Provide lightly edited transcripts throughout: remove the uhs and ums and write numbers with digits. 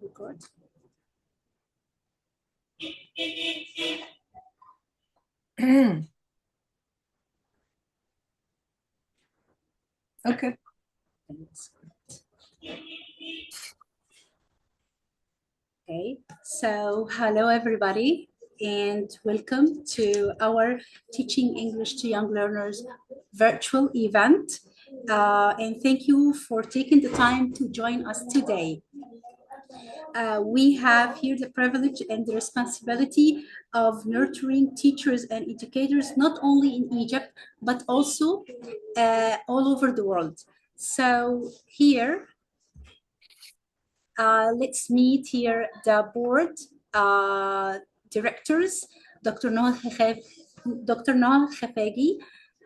Record. Okay. Okay, so hello everybody and welcome to our Teaching English to Young Learners virtual event. And thank you for taking the time to join us today. We have here the privilege and the responsibility of nurturing teachers and educators, not only in Egypt, but also all over the world. So here, let's meet here the board directors, Dr. Noah Khafagi,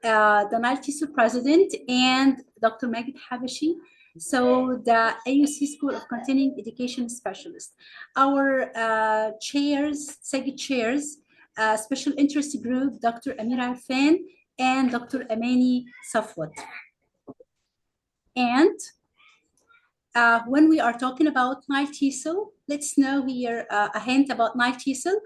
the NileTESOL president, and Dr. Magid Habashi, so the AUC School of Continuing Education specialist. Our chairs, SIG chairs, special interest group, Dr. Amir Arfan and Dr. Amani Safwat. And when we are talking about NileTESOL, let's know here a hint about NileTESOL.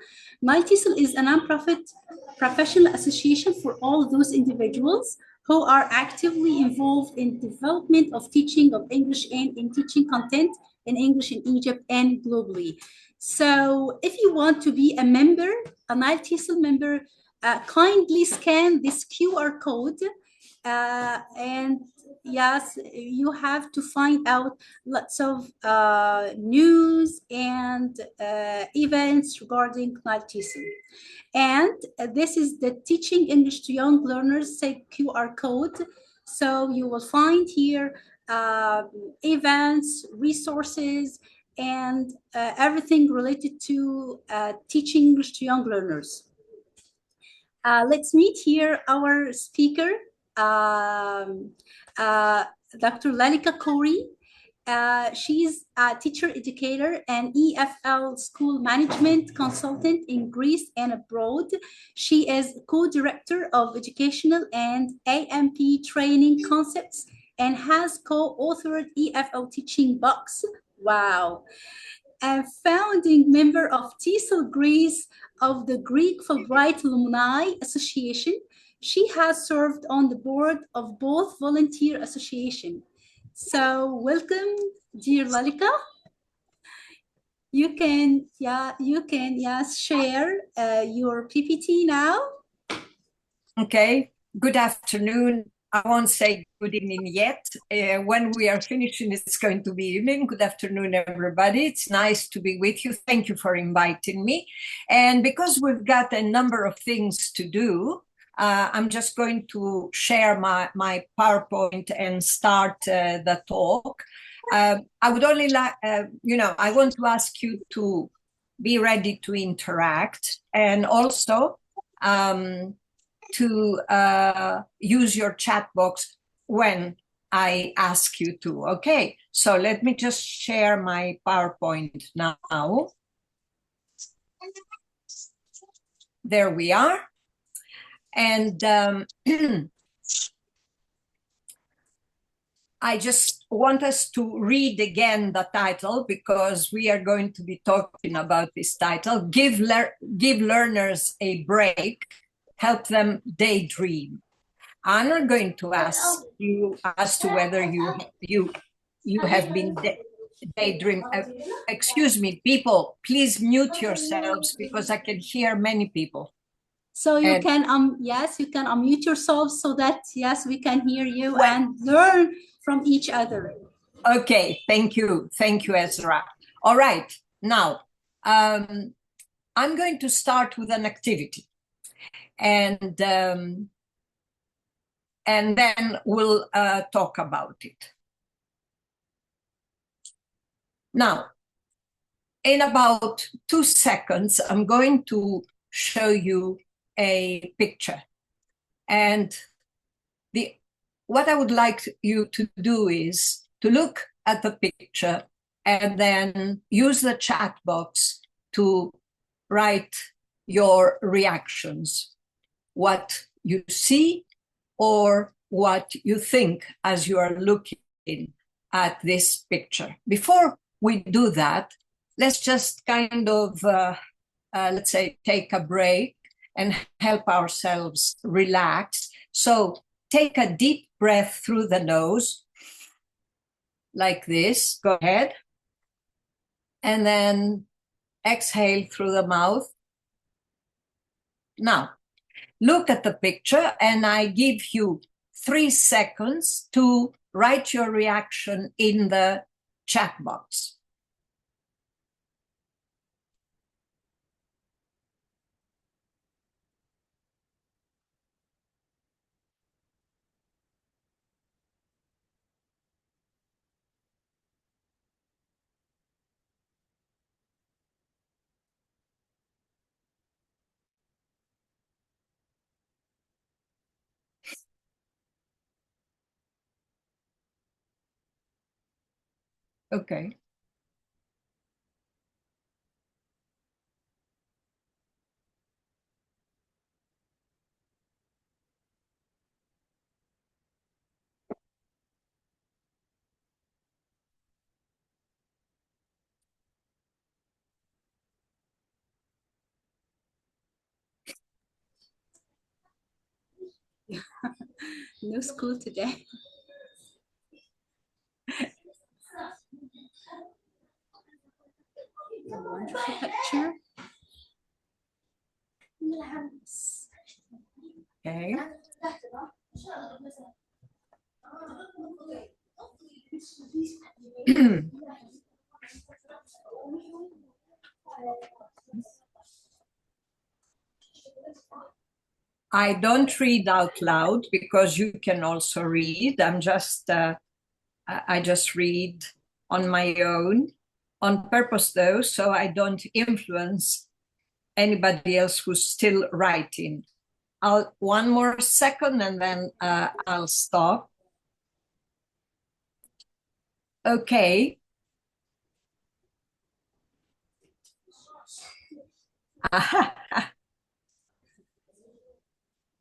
NileTESOL is a nonprofit professional association for all those individuals who are actively involved in development of teaching of English and in teaching content in English in Egypt and globally. So if you want to be a member, a NileTESOL member, kindly scan this QR code and yes, you have to find out lots of news and events regarding NileTESOL. And this is the Teaching English to Young Learners QR code. So you will find here events, resources, and everything related to teaching English to young learners. Let's meet here our speaker, Dr. Lilika Couri. She's a teacher educator and EFL school management consultant in Greece and abroad. She is co-director of educational and AMP training concepts and has co-authored EFL teaching books. Wow. And founding member of TEYL Greece of the Greek Fulbright Alumni Association. She has served on the board of both volunteer associations. So welcome, dear Lilika. You can share your PPT now. Okay, good afternoon. I won't say good evening yet. When we are finishing, it's going to be evening. Good afternoon, everybody. It's nice to be with you. Thank you for inviting me. And because we've got a number of things to do, I'm just going to share my PowerPoint and start the talk. I would only like, I want to ask you to be ready to interact and also to use your chat box when I ask you to. Okay, so let me just share my PowerPoint now. There we are. And I just want us to read again the title because we are going to be talking about this title, Give Learners a Break, Help Them Daydream. I'm not going to ask you as to whether you have been daydream. Excuse me, people, please mute yourselves because I can hear many people. So you can you can unmute yourselves so that we can hear you and learn from each other. Okay, thank you, Ezra. All right, now I'm going to start with an activity, and then we'll talk about it. Now, in about 2 seconds, I'm going to show you a picture, and what I would like you to do is to look at the picture and then use the chat box to write your reactions, what you see or what you think as you are looking at this picture. Before we do that, let's just kind of, let's say, take a break and help ourselves relax. So take a deep breath through the nose, like this. Go ahead. And then exhale through the mouth. Now, look at the picture, and I give you 3 seconds to write your reaction in the chat box. Okay. No school today. A wonderful picture. Okay. I don't read out loud because you can also read. I just read on my own, on purpose though, so I don't influence anybody else who's still writing. One more second and then I'll stop. Okay.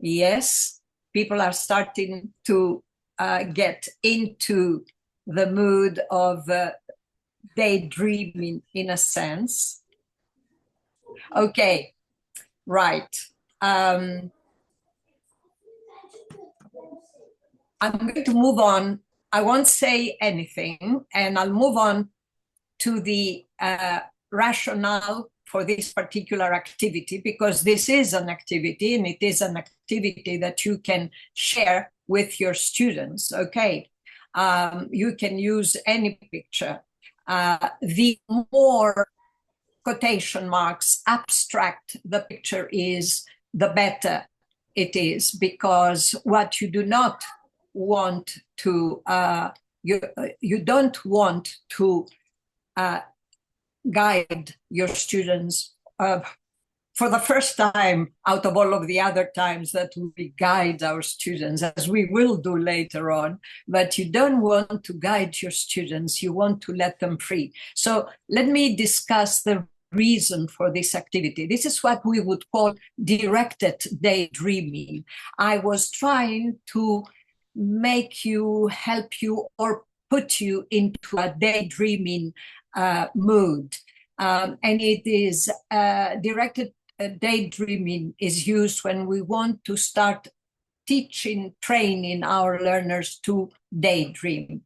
Yes, people are starting to get into the mood of daydreaming in a sense. Okay, right. I'm going to move on. I won't say anything, and I'll move on to the rationale for this particular activity, because this is an activity and it is an activity that you can share with your students. Okay, you can use any picture. The more quotation marks abstract the picture is, the better it is, because what you do not want to you don't want to guide your students for the first time out of all of the other times that we guide our students, as we will do later on. But you don't want to guide your students, you want to let them free. So let me discuss the reason for this activity. This is what we would call directed daydreaming. I was trying to make you, help you, or put you into a daydreaming mood. And it is directed daydreaming is used when we want to start teaching, training our learners to daydream.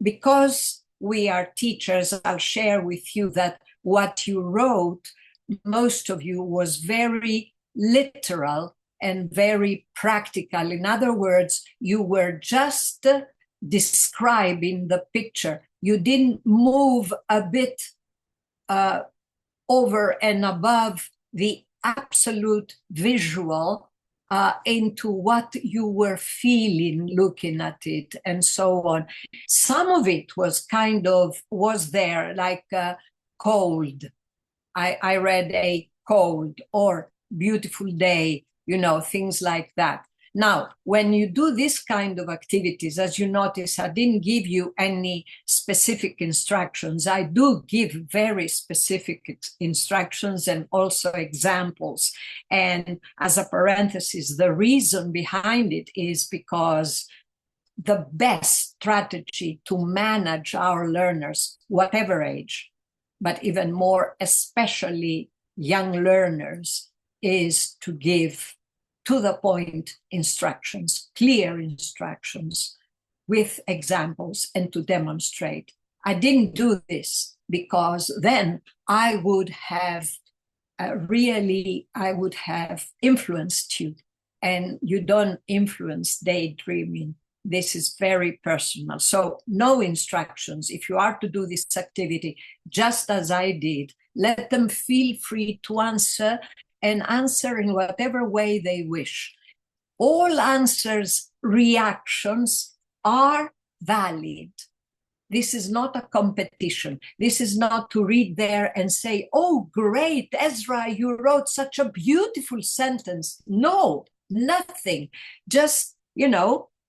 Because we are teachers, I'll share with you that what you wrote, most of you, was very literal and very practical. In other words, you were just describing the picture. You didn't move a bit over and above the absolute visual into what you were feeling looking at it and so on. Some of it was was there, like cold. I read a cold or beautiful day, things like that. Now, when you do this kind of activities, as you notice, I didn't give you any specific instructions. I do give very specific instructions and also examples. And as a parenthesis, the reason behind it is because the best strategy to manage our learners, whatever age, but even more, especially young learners, is to give to the point instructions, clear instructions with examples, and to demonstrate. I didn't do this because then I would have I would have influenced you, and you don't influence daydreaming. This is very personal. So no instructions. If you are to do this activity, just as I did, let them feel free to answer, and answer in whatever way they wish. All answers, reactions are valid. This is not a competition. This is not to read there and say, oh, great, Ezra, you wrote such a beautiful sentence. No, nothing. Just,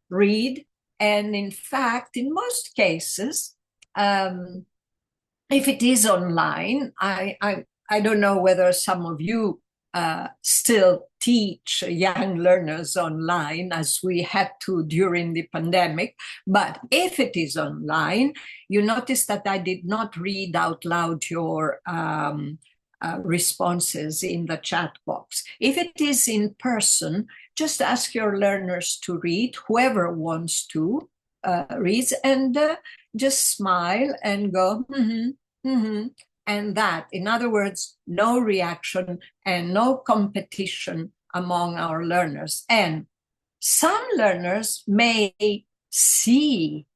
read. And in fact, in most cases, if it is online, I don't know whether some of you still teach young learners online, as we had to during the pandemic. But if it is online, you notice that I did not read out loud your responses in the chat box. If it is in person, just ask your learners to read, whoever wants to reads, and just smile and go, and that. In other words, no reaction and no competition among our learners. And some learners may see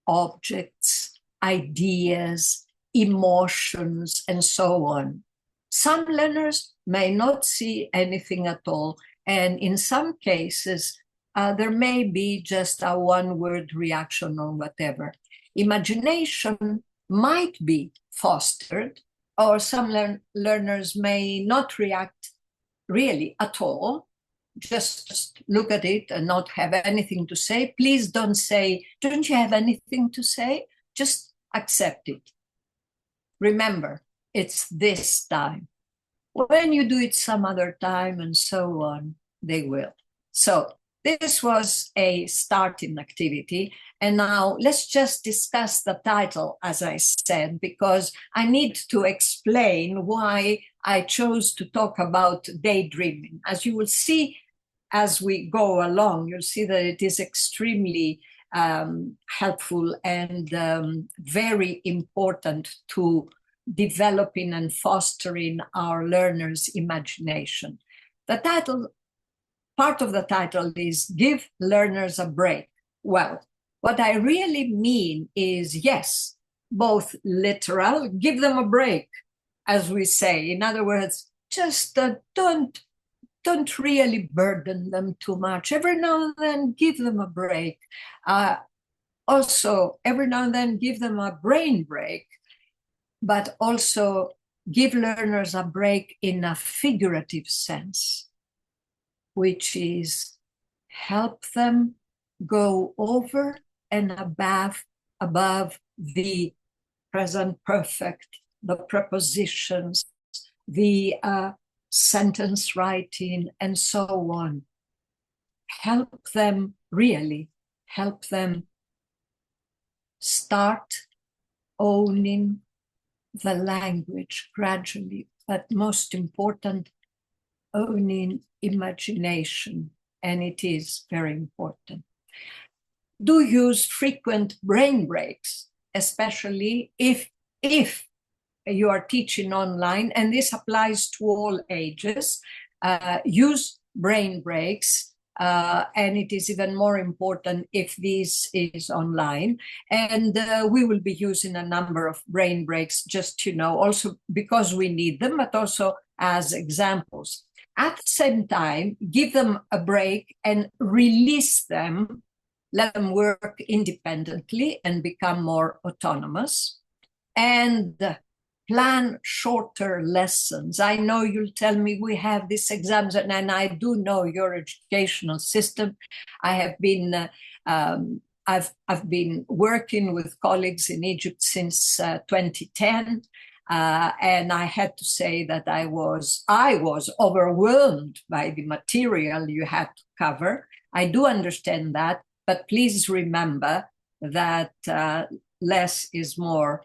objects, ideas, emotions, and so on. Some learners may not see anything at all. And in some cases, there may be just a one-word reaction or whatever. Imagination might be fostered, or some learners may not react really at all, just look at it and not have anything to say. Please don't say, don't you have anything to say? Just accept it. Remember, it's this time. When you do it some other time and so on, they will. So this was a starting activity. And now let's just discuss the title, as I said, because I need to explain why I chose to talk about daydreaming. As you will see as we go along, you'll see that it is extremely helpful and very important to developing and fostering our learners' imagination. The title, part of the title is Give Learners a Break. Well, what I really mean is, yes, both literal, give them a break, as we say. In other words, just don't really burden them too much. Every now and then, give them a break. Also, every now and then, give them a brain break, but also give learners a break in a figurative sense, which is help them go over and above the present perfect, the prepositions, the sentence writing, and so on. Help them, really help them start owning the language gradually, but most important, owning imagination, and it is very important. Do use frequent brain breaks, especially if you are teaching online, and this applies to all ages. Use brain breaks, and it is even more important if this is online. And we will be using a number of brain breaks, just, also because we need them, but also as examples. At the same time, give them a break and release them, let them work independently and become more autonomous, and plan shorter lessons. I know you'll tell me we have these exams, and I do know your educational system. I have been, I've been working with colleagues in Egypt since 2010. And I had to say that I was overwhelmed by the material you had to cover. I do understand that, but please remember that less is more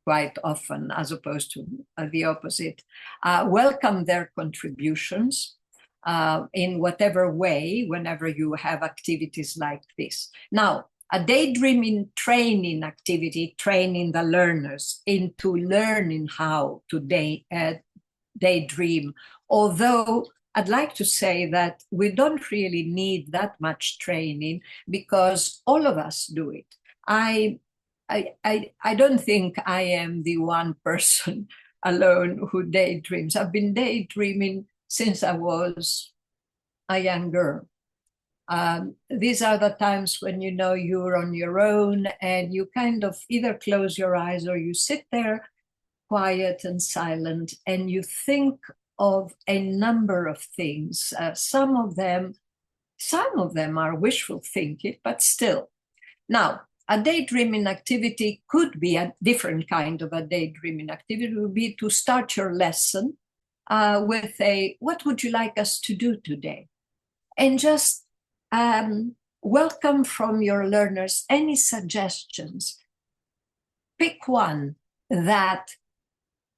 quite often, as opposed to the opposite. Welcome their contributions in whatever way, whenever you have activities like this. Now, a daydreaming training activity, training the learners into learning how to daydream. Although I'd like to say that we don't really need that much training because all of us do it. I don't think I am the one person alone who daydreams. I've been daydreaming since I was a young girl. These are the times when you know you're on your own and you kind of either close your eyes or you sit there quiet and silent and you think of a number of things. Some of them are wishful thinking, but still. Now, a daydreaming activity could be a different kind of a daydreaming activity. It would be to start your lesson with a, what would you like us to do today? And just welcome from your learners any suggestions. Pick one that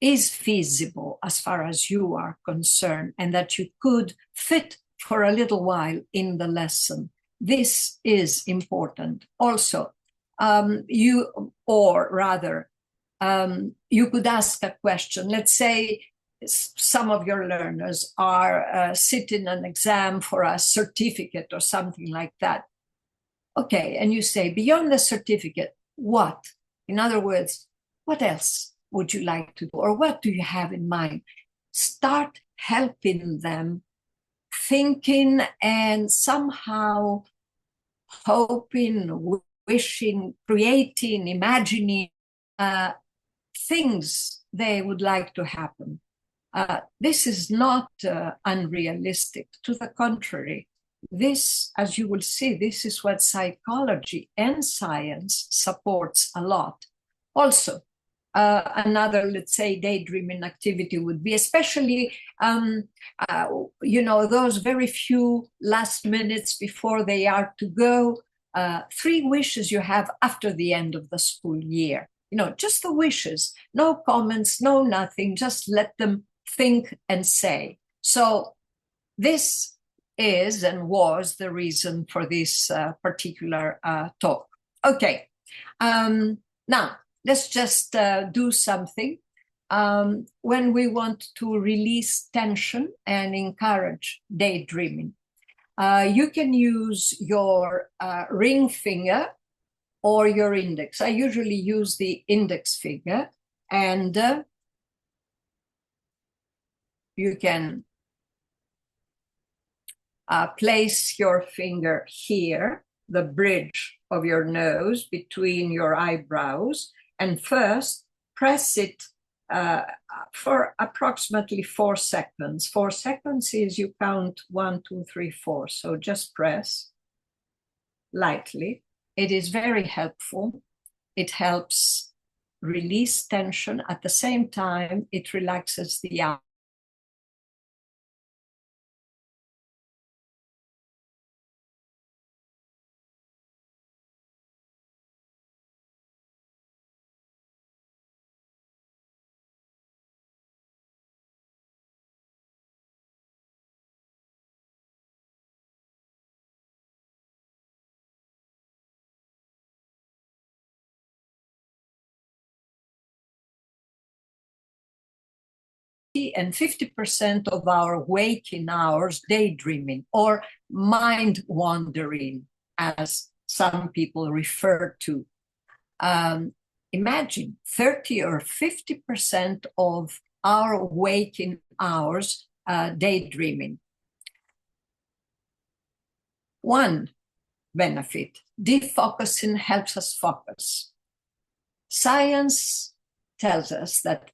is feasible as far as you are concerned and that you could fit for a little while in the lesson. This is important. Also, you could ask a question. Let's say some of your learners are sitting an exam for a certificate or something like that. Okay, and you say, beyond the certificate, what? In other words, what else would you like to do? Or what do you have in mind? Start helping them thinking and somehow hoping, wishing, creating, imagining things they would like to happen. This is not unrealistic. To the contrary, this, as you will see, this is what psychology and science supports a lot. Also, another, let's say, daydreaming activity would be, especially, those very few last minutes before they are to go, 3 wishes you have after the end of the school year. Just the wishes, no comments, no nothing, just let them think and say. So this is and was the reason for this particular talk. Okay, now let's just do something. When we want to release tension and encourage daydreaming, you can use your ring finger or your index. I usually use the index finger, and you can place your finger here, the bridge of your nose between your eyebrows, and first press it for approximately 4 seconds. 4 seconds is you count 1, 2, 3, 4. So just press lightly. It is very helpful. It helps release tension. At the same time, it relaxes the eye. And 50% of our waking hours daydreaming or mind wandering, as some people refer to. Imagine 30 or 50% of our waking hours daydreaming. One benefit, defocusing helps us focus. Science tells us that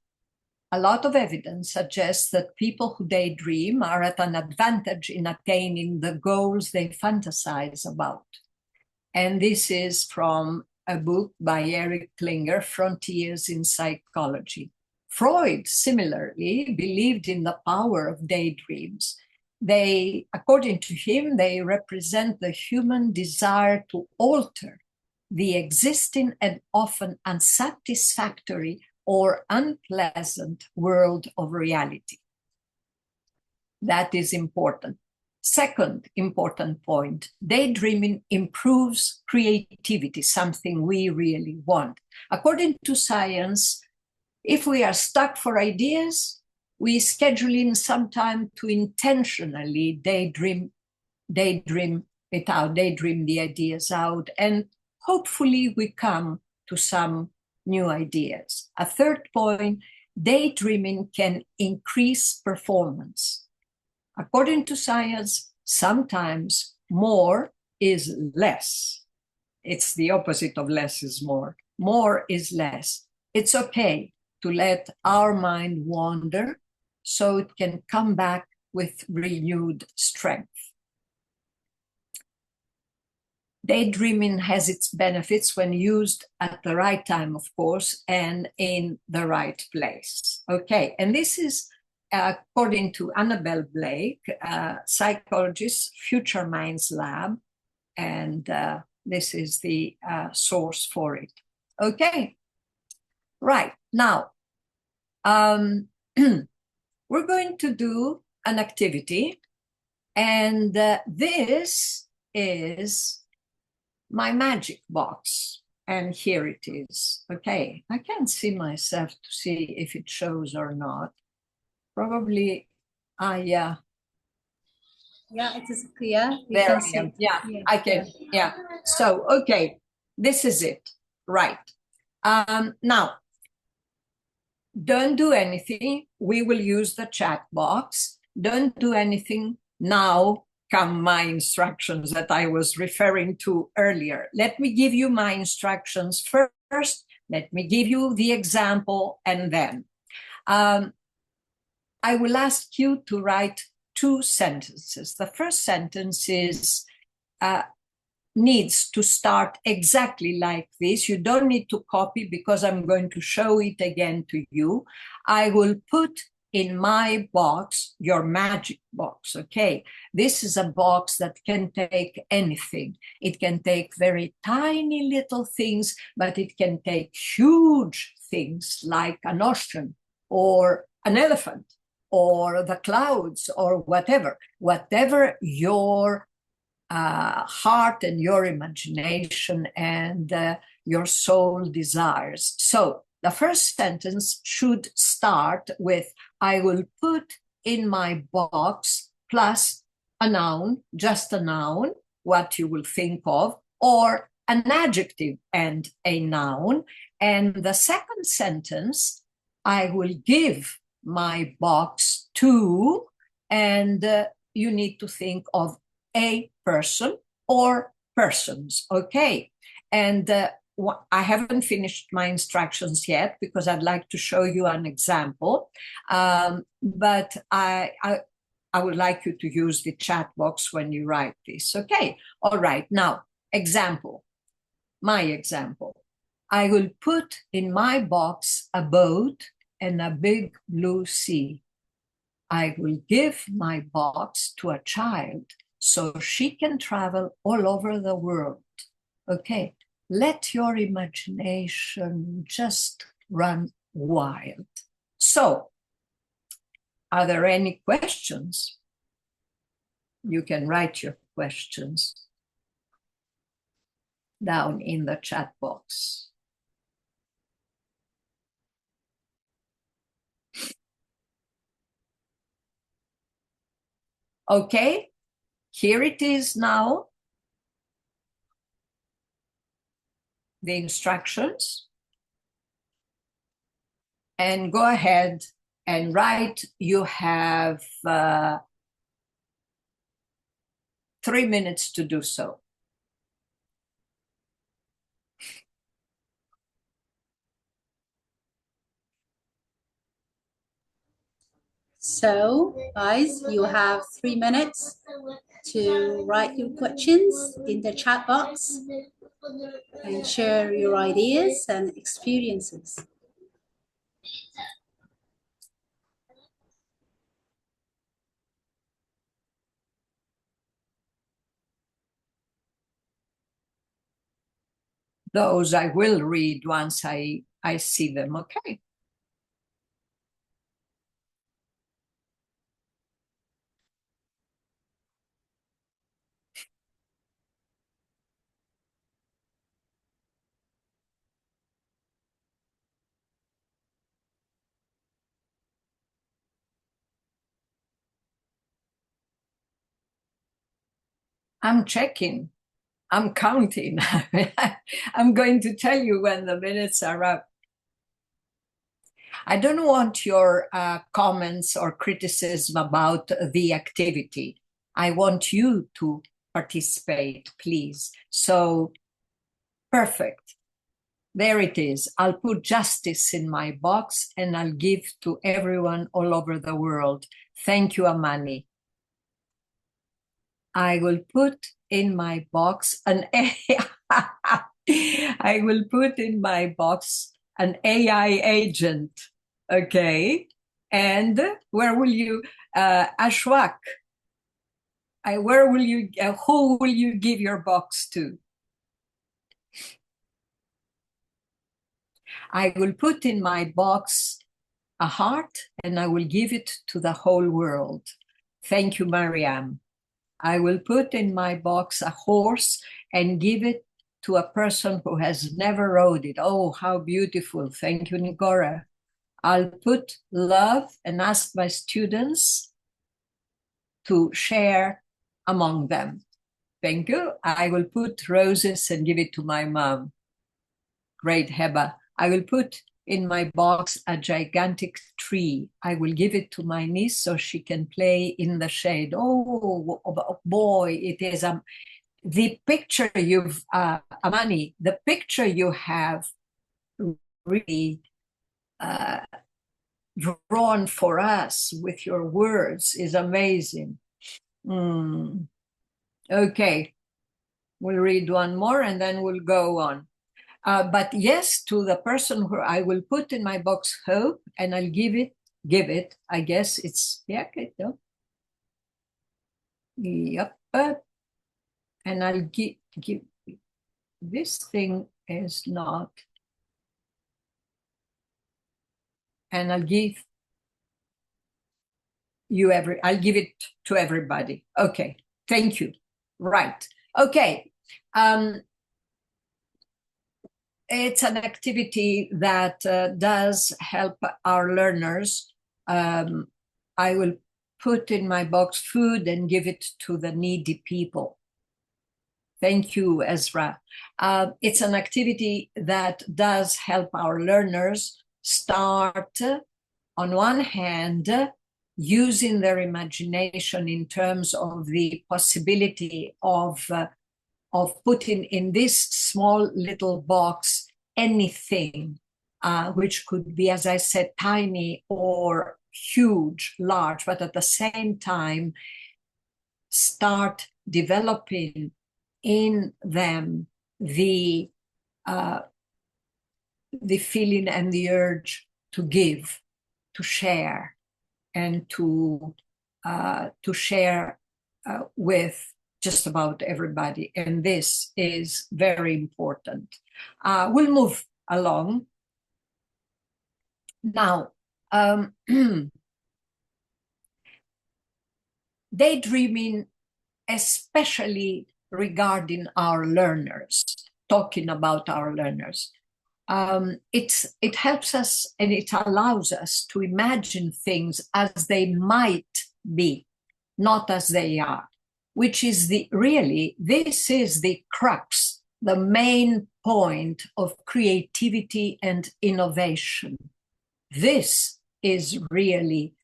a lot of evidence suggests that people who daydream are at an advantage in attaining the goals they fantasize about. And this is from a book by Eric Klinger, Frontiers in Psychology. Freud similarly believed in the power of daydreams. They, according to him, they represent the human desire to alter the existing and often unsatisfactory or unpleasant world of reality. That is important. Second important point, daydreaming improves creativity, something we really want. According to science, if we are stuck for ideas, we schedule in some time to intentionally daydream it out, daydream the ideas out, and hopefully we come to some new ideas. A third point, daydreaming can increase performance. According to science, sometimes more is less. It's the opposite of less is more. More is less. It's okay to let our mind wander so it can come back with renewed strength. Daydreaming has its benefits when used at the right time, of course, and in the right place. Okay, and this is according to Annabelle Blake, psychologist, Future Minds Lab, and this is the source for it. Okay, right, now, we're going to do an activity, and this is my magic box, and here it is. Okay, I can't see myself to see if it shows or not. Probably, yeah, it is clear. There I am. Yeah, I can. Yeah. So, okay, this is it. Right. Now, don't do anything. We will use the chat box. Don't do anything. Now come my instructions that I was referring to earlier. Let me give you my instructions first. Let me give you the example, and then I will ask you to write 2 sentences. The first sentence is needs to start exactly like this. You don't need to copy because I'm going to show it again to you. I will put in my box, your magic box, okay? This is a box that can take anything. It can take very tiny little things, but it can take huge things like an ocean or an elephant or the clouds or whatever your heart and your imagination and your soul desires. So the first sentence should start with, I will put in my box plus a noun, just a noun, what you will think of, or an adjective and a noun. And the second sentence, I will give my box to, and you need to think of a person or persons, okay? And I haven't finished my instructions yet because I'd like to show you an example, but I would like you to use the chat box when you write this, okay? All right, now, example, my example. I will put in my box a boat and a big blue sea. I will give my box to a child so she can travel all over the world. Okay, let your imagination just run wild. So, are there any questions? You can write your questions down in the chat box. Okay, here it is now. The instructions. And go ahead and write. You have 3 minutes to do so. So, guys, you have 3 minutes to write your questions in the chat box and share your ideas and experiences. Those I will read once I see them, okay? I'm checking. I'm counting. I'm going to tell you when the minutes are up. I don't want your comments or criticism about the activity. I want you to participate, please. So, perfect. There it is. I'll put justice in my box and I'll give to everyone all over the world. Thank you, Amani. I will put in my box an I will put in my box an AI agent. Okay. And where will you, Ashwak? Where will you, who will you give your box to? I will put in my box a heart and I will give it to the whole world. Thank you, Mariam. I will put in my box a horse and give it to a person who has never rode it. Oh, how beautiful. Thank you, Nigora. I'll put love and ask my students to share among them. Thank you. I will put roses and give it to my mom. Great, Heba. I will put in my box a gigantic tree. I will give it to my niece so she can play in the shade. Oh boy, it is the picture you've, Amani, the picture you have really drawn for us with your words is amazing. Okay, we'll read one more and then we'll go on. But yes, to the person who I will put in my box hope and I'll give it, I guess it's, yeah, okay, no. Yep. And I'll give, this thing is not, and I'll give you I'll give it to everybody. Okay, thank you. Right, okay. It's an activity that does help our learners. I will put in my box food and give it to the needy people. Thank you, Ezra. It's an activity that does help our learners start, on one hand, using their imagination in terms of the possibility of putting in this small little box anything, which could be, as I said, tiny or huge, large, but at the same time, start developing in them the feeling and the urge to give, to share, and to share with just about everybody. And this is very important. We'll move along. Now, daydreaming, especially regarding our learners, talking about our learners, it helps us and it allows us to imagine things as they might be, not as they are, which is this is the crux, the main point of creativity and innovation. This is really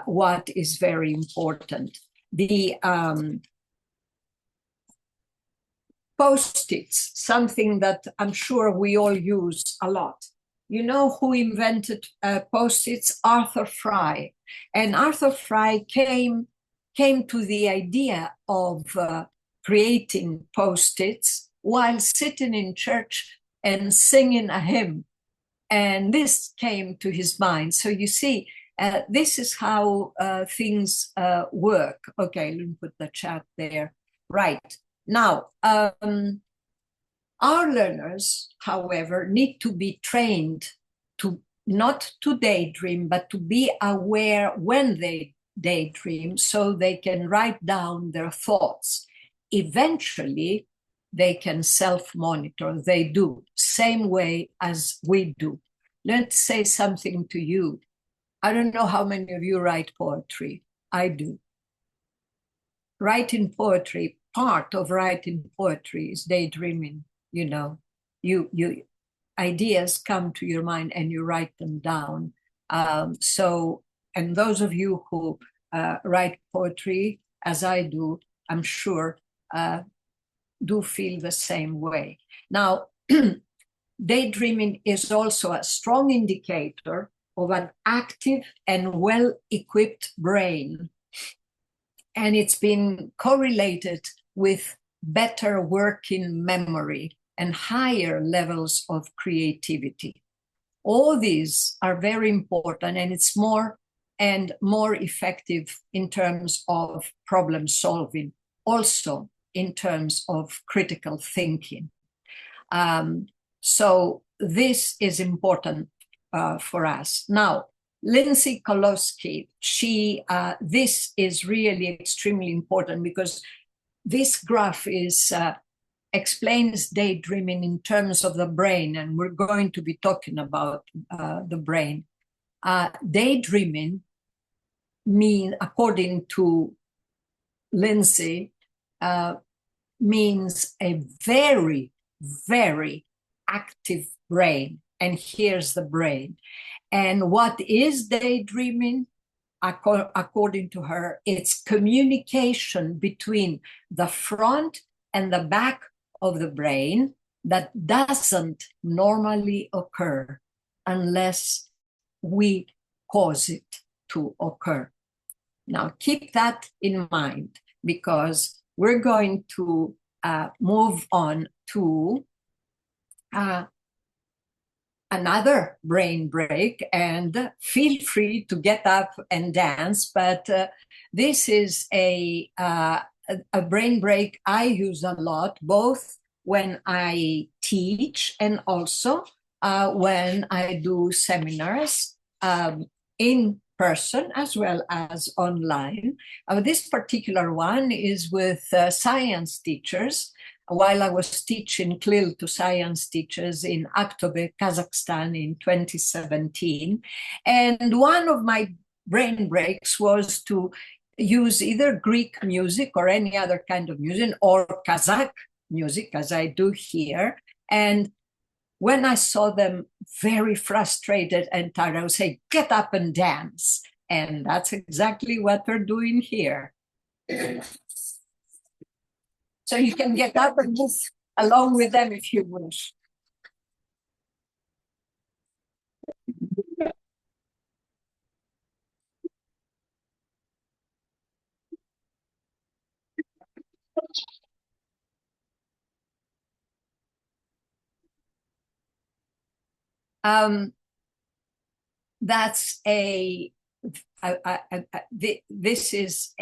what is very important. The Post-its, something that I'm sure we all use a lot. You know who invented Post-its? Arthur Fry. And Arthur Fry came to the idea of creating Post-its while sitting in church and singing a hymn. And this came to his mind. So you see, this is how things work. Okay, let me put the chat there. Right. Now, our learners, however, need to be trained to not to daydream, but to be aware when they daydream so they can write down their thoughts. Eventually, they can self-monitor. They do, same way as we do. Let's say something to you. I don't know how many of you write poetry. I do. Writing poetry part of writing poetry is daydreaming. You know, you ideas come to your mind and you write them down. And those of you who write poetry, as I do, I'm sure, do feel the same way. Now, daydreaming is also a strong indicator of an active and well-equipped brain. And it's been correlated with better working memory and higher levels of creativity. All these are very important, and it's more and more effective in terms of problem solving, also in terms of critical thinking. So this is important for us. Now, Lindsay Kolosky, this is really extremely important because this graph explains daydreaming in terms of the brain, and we're going to be talking about the brain. Daydreaming according to Lindsay, means a very, very active brain. And here's the brain. And what is daydreaming? According to her, it's communication between the front and the back of the brain that doesn't normally occur unless we cause it to occur. Now, keep that in mind because we're going to move on to another brain break, and feel free to get up and dance. But this is a brain break I use a lot, both when I teach and also when I do seminars in person as well as online. This particular one is with science teachers. While I was teaching TEYL to science teachers in Aktobe, Kazakhstan in 2017. And one of my brain breaks was to use either Greek music or any other kind of music or Kazakh music, as I do here. And when I saw them very frustrated and tired, I would say, get up and dance. And that's exactly what we're doing here. So you can get up and move along with them if you wish. That's this is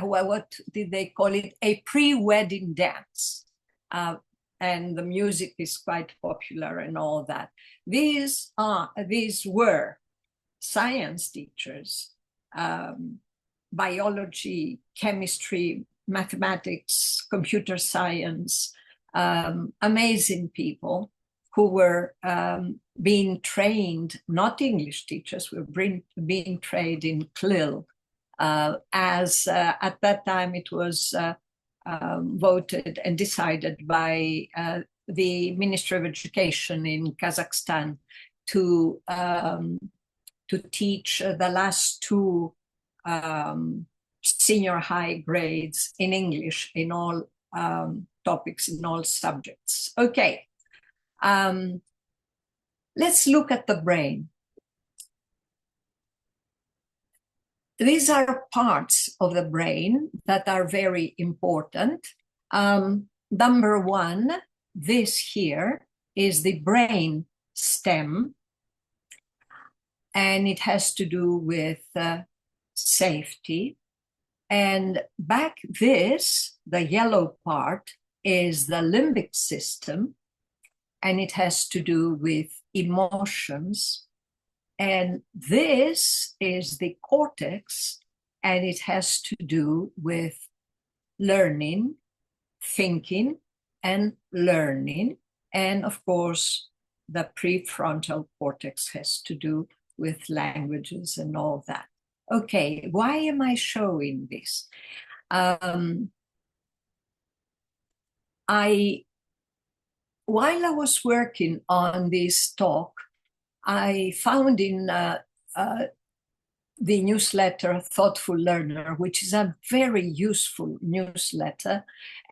what did they call it? A pre-wedding dance. And the music is quite popular and all that. These were science teachers, biology, chemistry, mathematics, computer science, amazing people who were being trained, not English teachers, were being trained in TEYL. As at that time it was voted and decided by the Ministry of Education in Kazakhstan to teach the last two senior high grades in English in all topics, in all subjects. Okay, let's look at the brain. These are parts of the brain that are very important. Number one, this here is the brain stem, and it has to do with safety. And back this, the yellow part, is the limbic system, and it has to do with emotions. And this is the cortex, and it has to do with learning, thinking, and learning. And of course, the prefrontal cortex has to do with languages and all that. Okay, why am I showing this? While I was working on this talk, I found in the newsletter Thoughtful Learner, which is a very useful newsletter,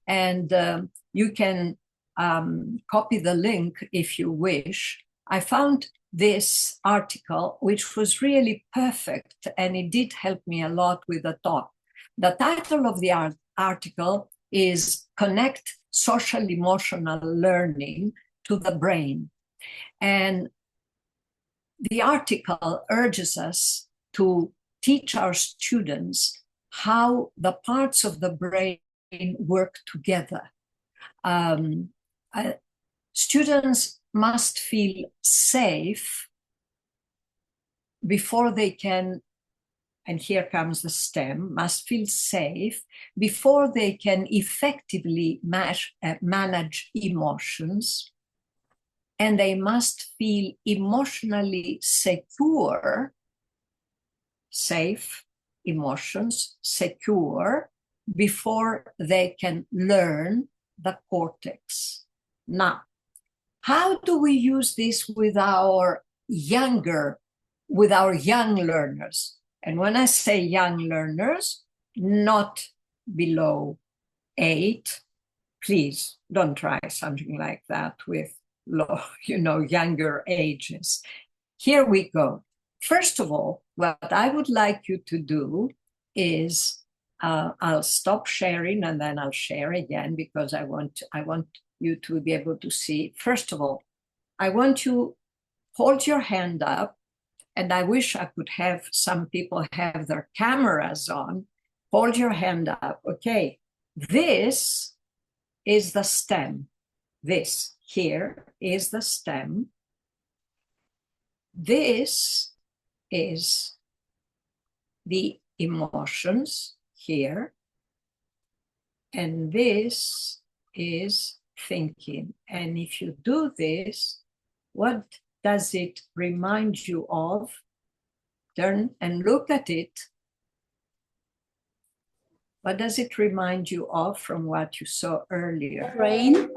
and you can copy the link if you wish. I found this article, which was really perfect, and it did help me a lot with the talk. The title of the article is Connect Social Emotional Learning to the Brain. And the article urges us to teach our students how the parts of the brain work together. Students must feel safe before they can, and here comes the STEM, must feel safe before they can effectively manage emotions, and they must feel emotionally secure, safe emotions, secure, before they can learn the cortex. Now, how do we use this with our young learners? And when I say young learners, not below 8, please don't try something like that with younger ages. Here we go. First of all, what I would like you to do is, I'll stop sharing and then I'll share again because I want you to be able to see. First of all, I want you hold your hand up, and I wish I could have some people have their cameras on. Hold your hand up. Okay, this is the stem. This here is the stem. This is the emotions here. And this is thinking. And if you do this, what does it remind you of? Turn and look at it. What does it remind you of from what you saw earlier? Brain.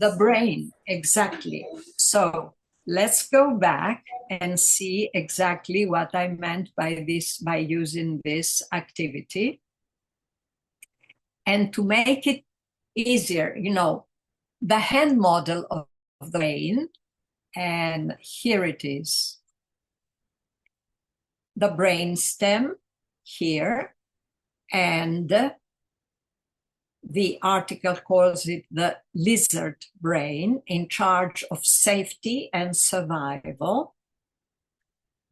The brain, exactly. So let's go back and see exactly what I meant by this, by using this activity. And to make it easier, the hand model of the brain, and here it is. The brain stem here, and the article calls it the lizard brain, in charge of safety and survival.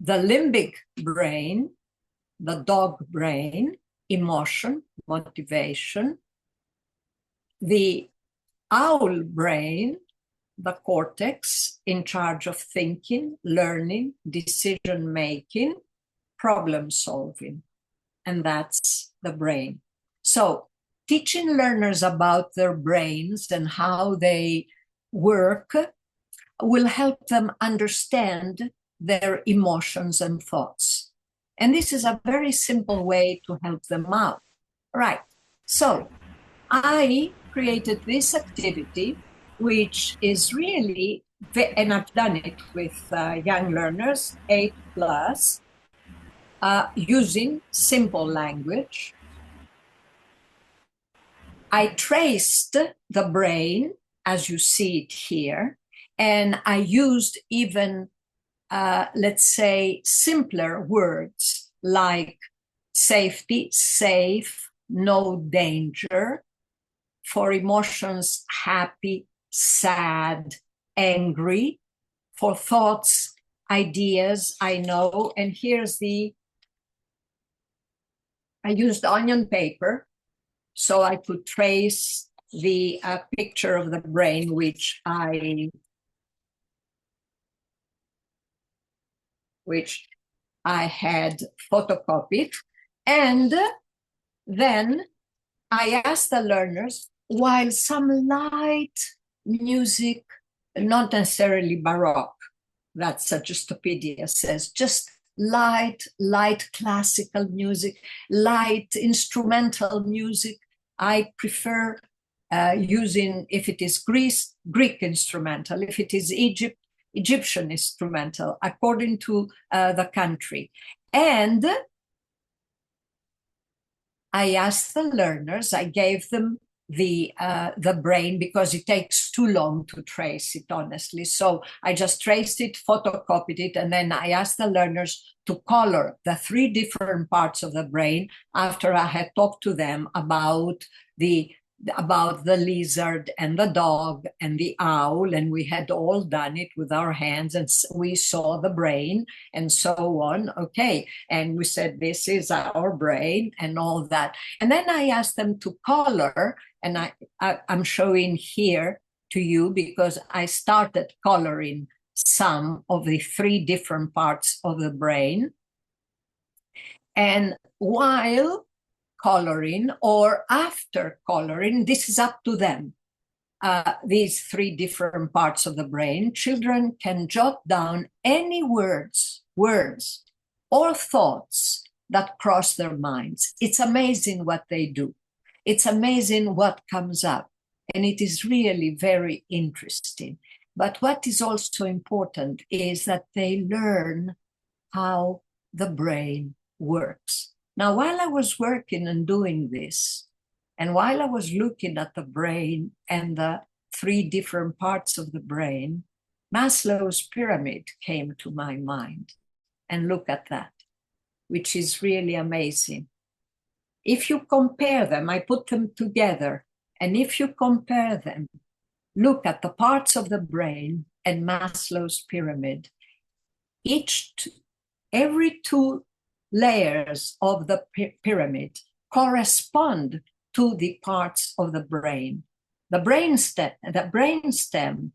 The limbic brain, the dog brain, emotion, motivation. The owl brain, the cortex, in charge of thinking, learning, decision-making, problem-solving. And that's the brain. So teaching learners about their brains and how they work will help them understand their emotions and thoughts. And this is a very simple way to help them out. Right. So I created this activity, which is really, and I've done it with young learners, 8+, using simple language. I traced the brain, as you see it here, and I used even, let's say, simpler words like safety, safe, no danger, for emotions, happy, sad, angry, for thoughts, ideas, I know. And here's I used onion paper so I could trace the picture of the brain, which I had photocopied. And then I asked the learners, while some light music, not necessarily Baroque, that's Stupidity says, just light classical music, light instrumental music. I prefer using, if it is Greek instrumental, if it is Egyptian instrumental, according to the country. And I asked the learners, I gave them the brain because it takes too long to trace it, honestly. So I just traced it, photocopied it, and then I asked the learners to color the 3 different parts of the brain after I had talked to them about the lizard and the dog and the owl, and we had all done it with our hands, and we saw the brain and so on. Okay, and we said, this is our brain and all that. And then I asked them to color, and I'm showing here to you because I started coloring some of the 3 different parts of the brain. And while coloring or after coloring, this is up to them. These 3 different parts of the brain, children can jot down any words or thoughts that cross their minds. It's amazing what they do. It's amazing what comes up. And it is really very interesting. But what is also important is that they learn how the brain works. Now, while I was working and doing this, and while I was looking at the brain and the 3 different parts of the brain, Maslow's pyramid came to my mind. And look at that, which is really amazing. If you compare them, I put them together, and if you compare them, look at the parts of the brain and Maslow's pyramid, every 2 layers of the pyramid correspond to the parts of the brain. The brainstem,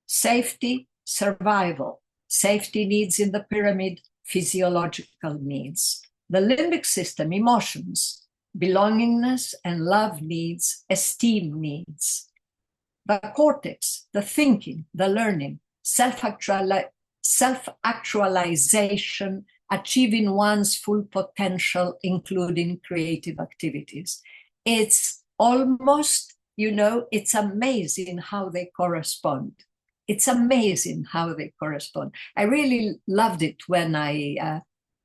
safety, survival, safety needs in the pyramid, physiological needs. The limbic system, emotions, belongingness and love needs, esteem needs. The cortex, the thinking, the learning, self-actualization, achieving one's full potential, including creative activities. It's almost, it's amazing how they correspond. It's amazing how they correspond. I really loved it when I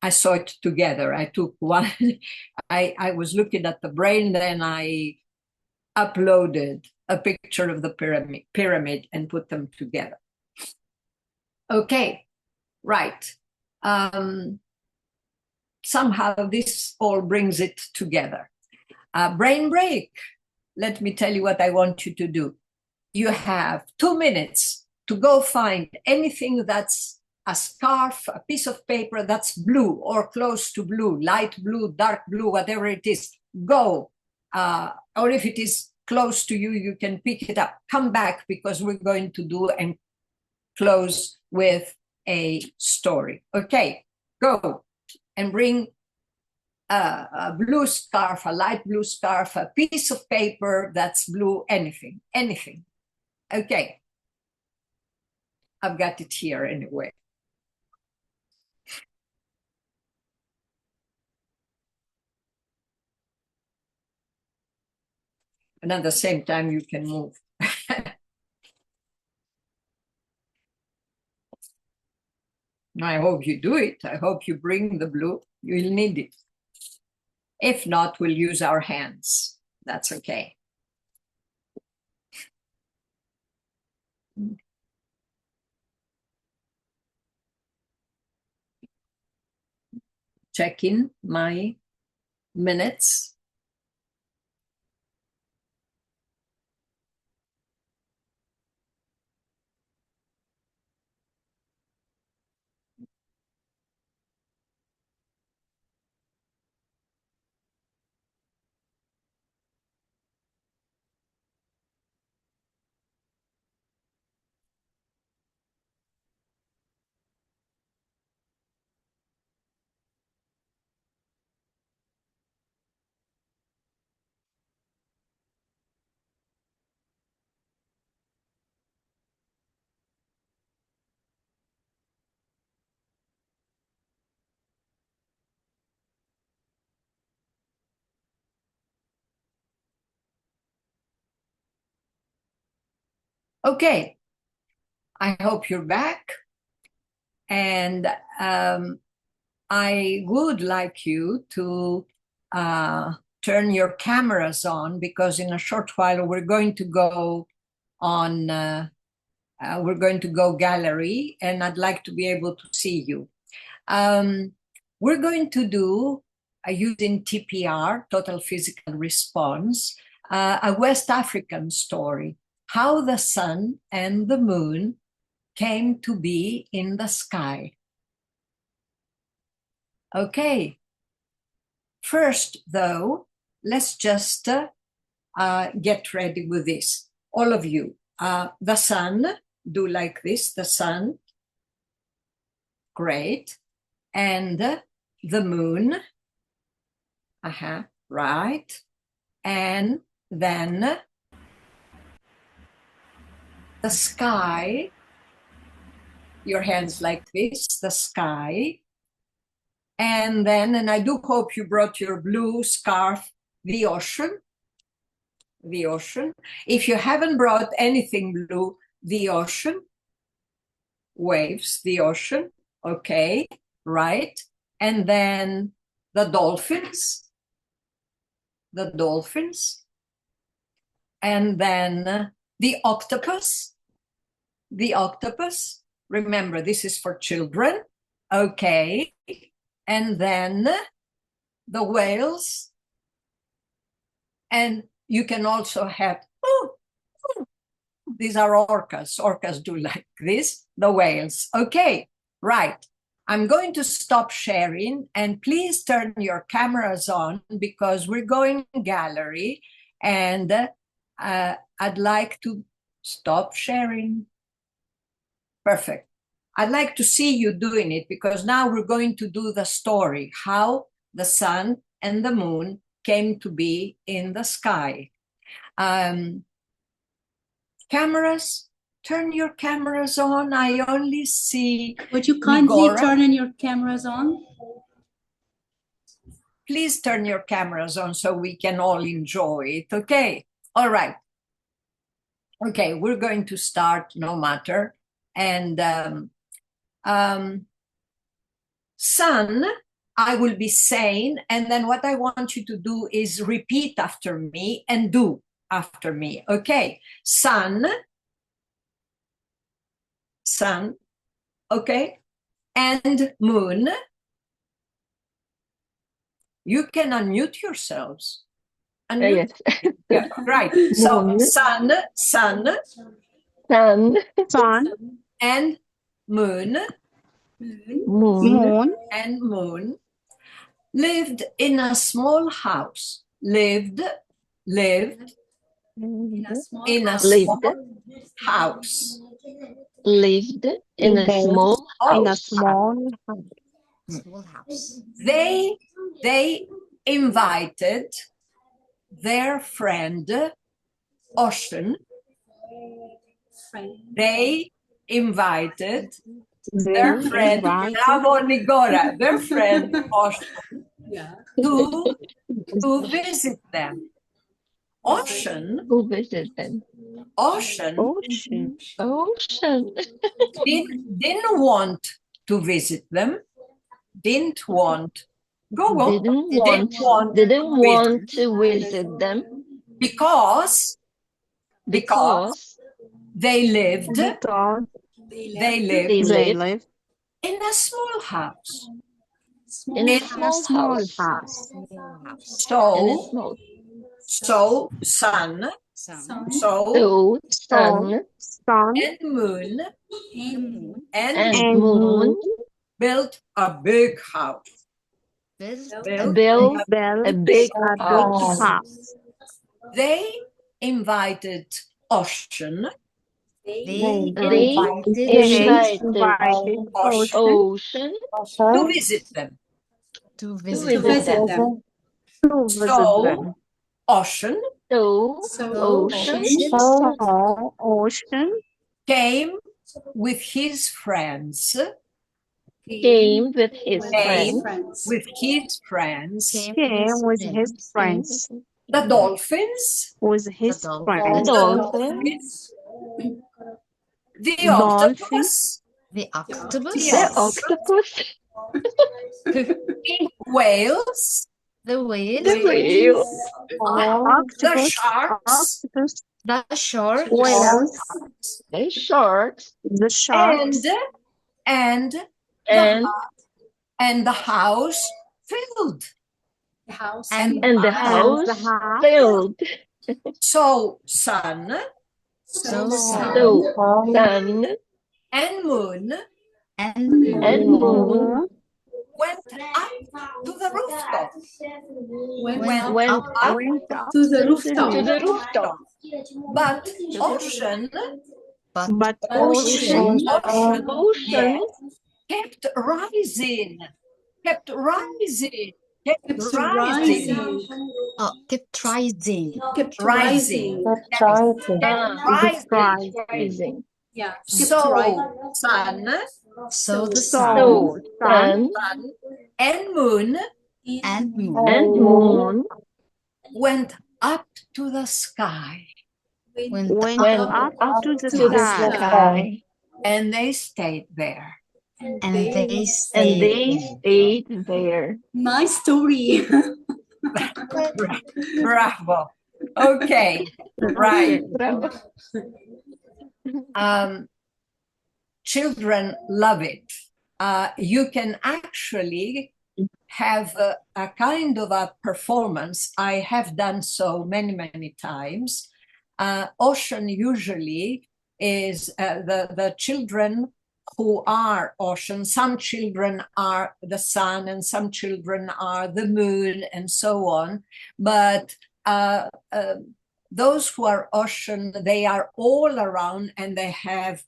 saw it together. I took one, I was looking at the brain, then I uploaded a picture of the pyramid and put them together. Okay, right. Somehow this all brings it together. Brain break. Let me tell you what I want you to do. You have 2 minutes to go find anything that's a scarf, a piece of paper that's blue or close to blue, light blue, dark blue, whatever it is. Go. Or if it is close to you, you can pick it up. Come back because we're going to do and close with a story. Okay, go and bring a blue scarf, a light blue scarf, a piece of paper that's blue, anything. Okay, I've got it here anyway. And at the same time, you can move. I hope you do it. I hope you bring the blue. You'll need it. If not, we'll use our hands. That's okay. Checking my minutes. Okay, I hope you're back. And I would like you to turn your cameras on, because in a short while we're going to go on, we're going to go gallery, and I'd like to be able to see you. We're going to do, using TPR, Total Physical Response, a West African story, how the sun and the moon came to be in the sky. Okay. First, though, let's just get ready with this. All of you, the sun, do like this, the sun. Great. And the moon. Right. And then the sky. Your hands like this, the sky. And then, and I do hope you brought your blue scarf, the ocean. The ocean. If you haven't brought anything blue, the ocean. Waves, the ocean. Okay, right. And then the dolphins. The dolphins. And then the octopus. The octopus. Remember, this is for children. Okay. And then the whales. And you can also have, these are orcas. Orcas do like this, the whales. Okay, right. I'm going to stop sharing, and please turn your cameras on, because we're going gallery, and I'd like to stop sharing. Perfect. I'd like to see you doing it, because now we're going to do the story, how the sun and the moon came to be in the sky. Cameras, turn your cameras on. I only see. Would you kindly Nigora. turn on your cameras on? Please turn your cameras on so we can all enjoy it. Okay. All right. Okay, we're going to start no matter. And sun, I will be saying, and then what I want you to do is repeat after me and do after me. Okay. Sun. Sun. Okay. And moon. You can unmute yourselves. Unmute. Yes. Yeah, right. So sun, sun, Sun, and moon, moon, and moon lived in a small house. Lived In a small in a house. small house. lived in a small house. Small house. They invited their friend Ocean. They invited their friend, bravo Nigora, their friend Ocean, to visit them. Ocean Who visited them? Ocean Ocean. didn't want to visit them. Didn't want. Didn't want to visit them because because they lived they lived in a small house. in a small house. So sun, So sun and moon and moon built a big house. built a big house. They invited Ocean. They invited Ocean To visit them. to visit them. So Ocean Ocean came with his friends. came with his The dolphins. The dolphins The Dolphin. octopus, The octopus. The Yes. octopus. The whales, whale. The whale. the Octopus. sharks, Octopus. The shark. Whales. The sharks. The sharks. and And the house filled. The house. and And the house the house. filled. So sun So So sun and moon and and moon went up to the rooftop. Went up went up went up to the to rooftop. the rooftop. But ocean But Ocean ocean kept rising, kept rising, kept Kept rising, rising. kept rising. Kept rising, rising. kept rising. Rising. Yeah. Kept So rising. sun So the So sun sun and moon and moon and moon went up to the sky, went went up up to the to the sky. sky. and they stayed there. And they And they stayed. stayed there. Nice story. Bravo. Okay, right. Bravo. Children love it. You can actually have a kind of a performance. I have done so many, many times. Ocean usually is the children who are ocean. Some children are the sun and some children are the moon and so on. But those who are ocean, they are all around and they have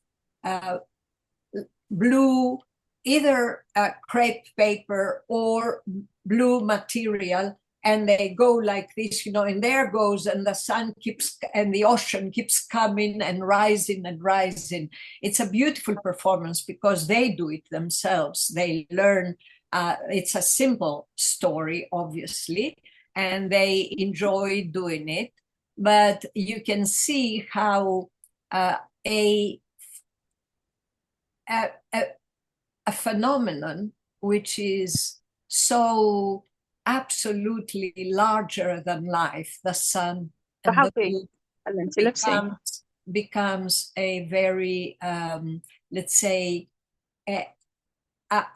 blue, either crepe paper or blue material, and they go like this, and there goes, and the sun keeps, and the ocean keeps coming and rising and rising. It's a beautiful performance because they do it themselves. They learn, it's a simple story, obviously, and they enjoy doing it. But you can see how a phenomenon which is so absolutely larger than life, the sun and the moon, becomes a very, let's say,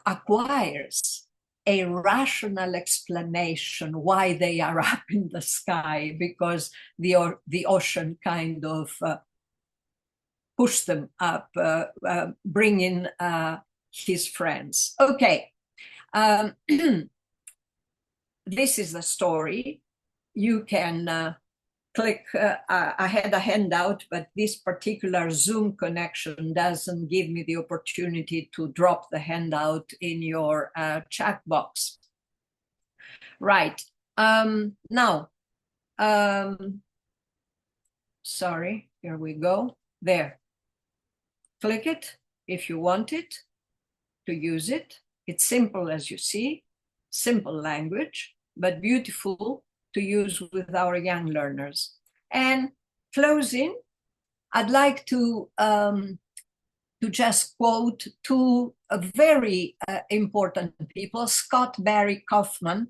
acquires a rational explanation why they are up in the sky, because the ocean kind of push them up, bring in his friends. Okay, this is the story. You can click, I had a handout, but this particular Zoom connection doesn't give me the opportunity to drop the handout in your chat box. Right, now, sorry, here we go, there. Click it if you want it, to use it. It's simple, as you see, simple language, but beautiful to use with our young learners. And closing, I'd like to just quote two very important people, Scott Barry Kaufman,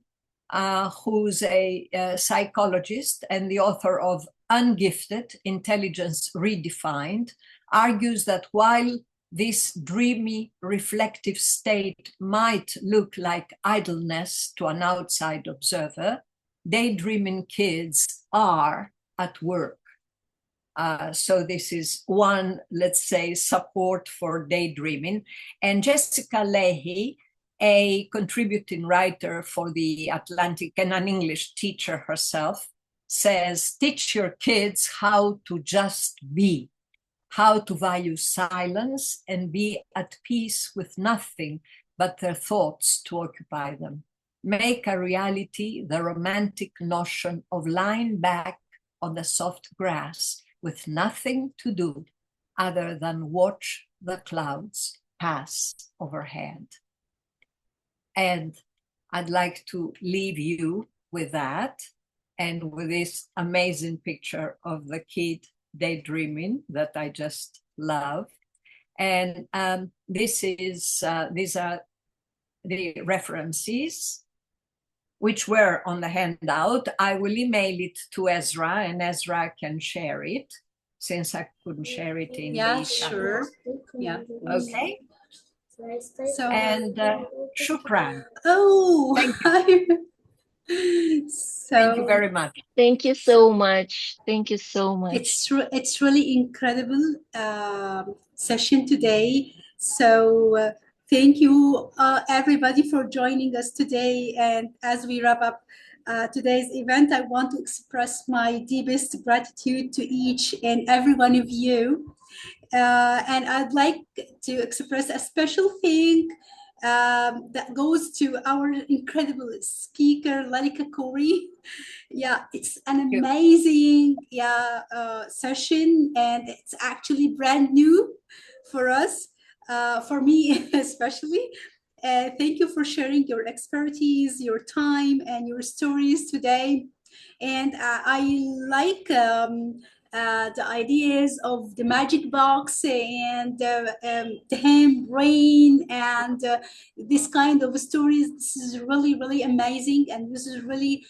who's a psychologist and the author of Ungifted, Intelligence Redefined, argues that while this dreamy, reflective state might look like idleness to an outside observer, daydreaming kids are at work. So this is one, let's say, support for daydreaming. And Jessica Leahy, a contributing writer for The Atlantic and an English teacher herself, says, teach your kids how to just be, how to value silence and be at peace with nothing but their thoughts to occupy them. Make a reality the romantic notion of lying back on the soft grass with nothing to do other than watch the clouds pass overhead. And I'd like to leave you with that and with this amazing picture of the kid daydreaming that I just love. And these are the references which were on the handout. I will email it to Ezra, and Ezra can share it, since I couldn't share it in Yeah, the chat. sure. Yeah. Okay. So, And shukran. oh, Thank you. So Thank you very much. Thank you so much. Thank you so much. it's really incredible session today. So thank you everybody for joining us today. And as we wrap up today's event, I want to express my deepest gratitude to each and every one of you. And I'd like to express a special thank that goes to our incredible speaker, Lilika Couri. Yeah, it's an amazing session, and it's actually brand new for us, for me especially. Thank you for sharing your expertise, your time, and your stories today. And I like the ideas of the magic box and the ham brain and this kind of stories. This is really, really amazing, and this is really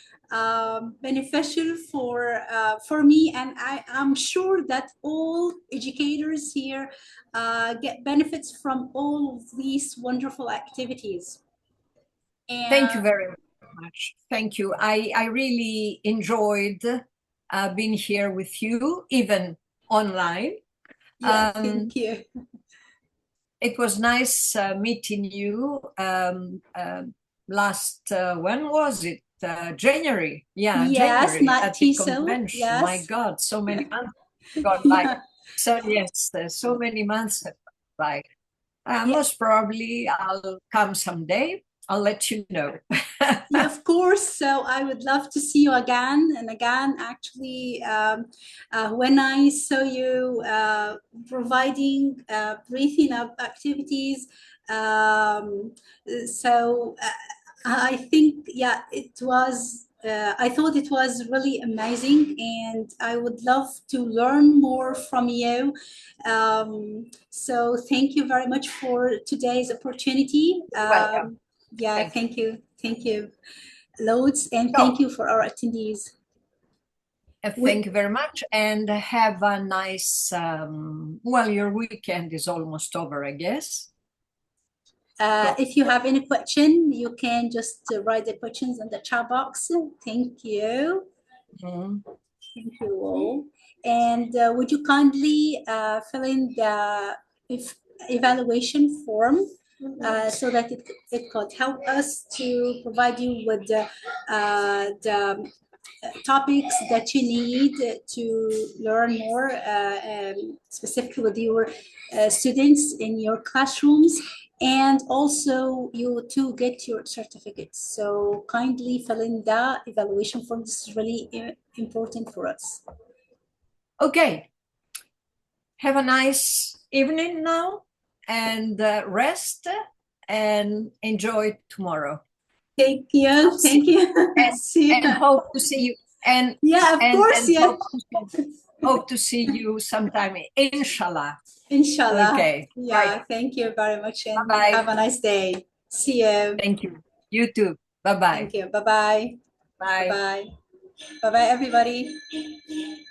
beneficial for me, and I'm sure that all educators here get benefits from all of these wonderful activities. And thank you very much. Thank you. I really enjoyed being here with you, even online. Yeah, thank you. It was nice meeting you last, when was it? January. Yeah, yes, January at the NileTESOL. convention. Yes. My God, so many months gone by. So yes, so many months have gone by. Most probably I'll come someday. I'll let you know. Yeah, of course. So I would love to see you again and again. Actually, when I saw you providing breathing up activities, so I think, yeah, it was. I thought it was really amazing, and I would love to learn more from you. So thank you very much for today's opportunity. Welcome. Yeah, thank you. Thank you loads, and thank you for our attendees. Thank you very much, and have a nice, well, your weekend is almost over, I guess. If you have any question, you can just write the questions in the chat box. Thank you. Thank you all. And would you kindly fill in the evaluation form so that it could help us to provide you with the topics that you need to learn more, specifically with your students in your classrooms, and also you to get your certificates. So kindly fill in the evaluation form. This is really important for us. Okay. Have a nice evening now, and rest and enjoy tomorrow. Thank you. Thank you. And hope to see you. And yeah, of course. And yeah. hope to see you sometime. Inshallah. Inshallah. Okay. Yeah. Right. Thank you very much, and Bye-bye. have a nice day. See you. Thank you. You too. Bye-bye. Thank you. Bye-bye. Bye. Bye-bye. Bye-bye, everybody.